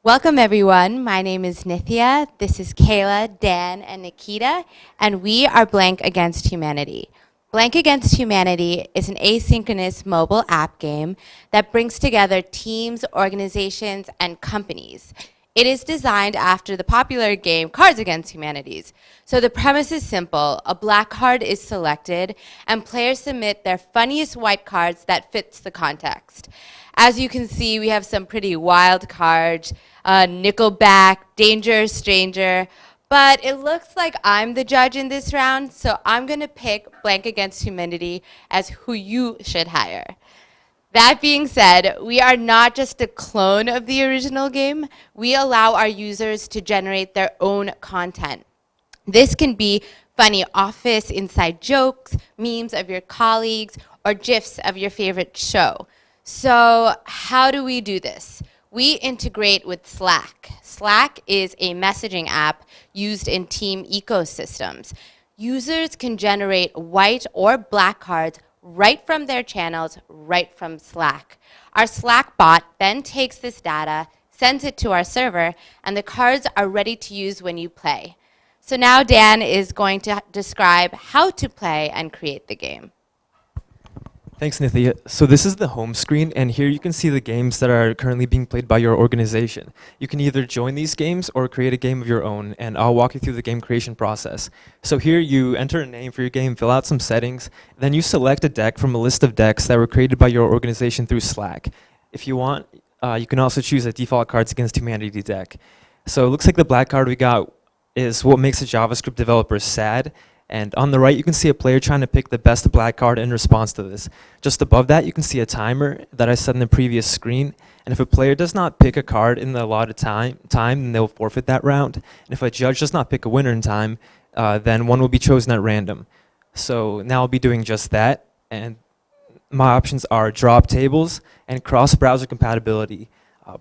Welcome everyone, my name is Nithya, this is Kayla, Dan, and Nikita, and we are Blank Against Humanity. Blank Against Humanity is an asynchronous mobile app game that brings together teams, organizations, and companies. It is designed after the popular game Cards Against Humanities. So the premise is simple, a black card is selected, and players submit their funniest white cards that fits the context. As you can see, we have some pretty wild cards, Nickelback, Danger Stranger, but it looks like I'm the judge in this round, so I'm gonna pick Blank Against Humanity as who you should hire. That being said, we are not just a clone of the original game. We allow our users to generate their own content. This can be funny office inside jokes, memes of your colleagues, or GIFs of your favorite show. So how do we do this? We integrate with Slack. Slack is a messaging app used in team ecosystems. Users can generate white or black cards right from their channels, right from Slack. Our Slack bot then takes this data, sends it to our server, and the cards are ready to use when you play. So now Dan is going to describe how to play and create the game. Thanks, Nithya. So this is the home screen, and here you can see the games that are currently being played by your organization. You can either join these games or create a game of your own, and I'll walk you through the game creation process. So here you enter a name for your game, fill out some settings, then you select a deck from a list of decks that were created by your organization through Slack. If you want, you can also choose a default Cards Against Humanity deck. So it looks like the black card we got is what makes a JavaScript developer sad. And on the right, you can see a player trying to pick the best black card in response to this. Just above that, you can see a timer that I set in the previous screen. And if a player does not pick a card in the allotted time, then they'll forfeit that round. And if a judge does not pick a winner in time, then one will be chosen at random. So now I'll be doing just that. And my options are drop tables and cross-browser compatibility.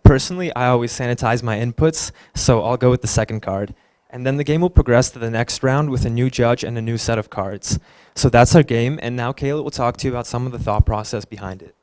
Personally, I always sanitize my inputs, so I'll go with the second card. And then the game will progress to the next round with a new judge and a new set of cards. So that's our game, and now Kayla will talk to you about some of the thought process behind it.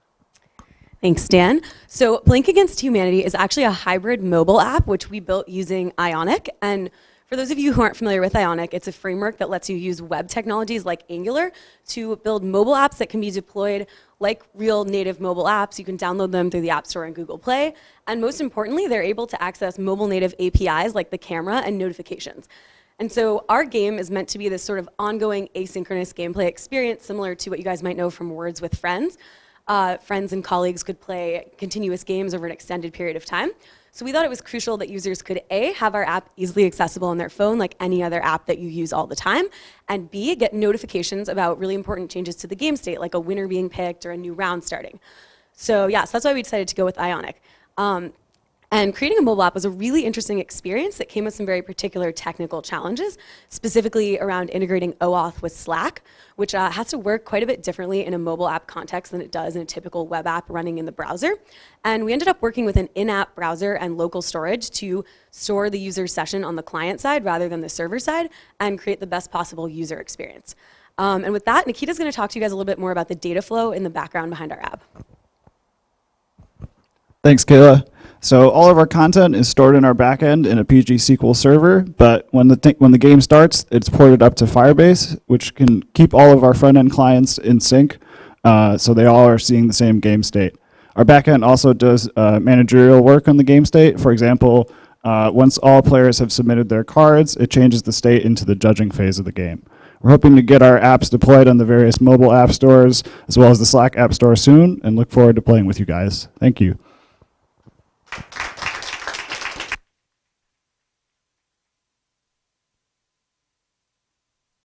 Thanks, Dan. So Blank Against Humanity is actually a hybrid mobile app which we built using Ionic. And for those of you who aren't familiar with Ionic, it's a framework that lets you use web technologies like Angular to build mobile apps that can be deployed like real native mobile apps. You can download them through the App Store and Google Play. And most importantly, they're able to access mobile native APIs like the camera and notifications. And so our game is meant to be this sort of ongoing asynchronous gameplay experience similar to what you guys might know from Words with Friends. Friends and colleagues could play continuous games over an extended period of time. So we thought it was crucial that users could A, have our app easily accessible on their phone like any other app that you use all the time, and B, get notifications about really important changes to the game state, like a winner being picked or a new round starting. So yeah, so that's why we decided to go with Ionic. And creating a mobile app was a really interesting experience that came with some very particular technical challenges, specifically around integrating OAuth with Slack, which has to work quite a bit differently in a mobile app context than it does in a typical web app running in the browser. And we ended up working with an in-app browser and local storage to store the user session on the client side rather than the server side and create the best possible user experience. And with that, Nikita's going to talk to you guys a little bit more about the data flow in the background behind our app. Thanks, Kayla. So all of our content is stored in our backend in a PG SQL server, but when the game starts, it's ported up to Firebase, which can keep all of our front-end clients in sync, so they all are seeing the same game state. Our backend also does managerial work on the game state. For example, once all players have submitted their cards, it changes the state into the judging phase of the game. We're hoping to get our apps deployed on the various mobile app stores, as well as the Slack app store soon, and look forward to playing with you guys. Thank you.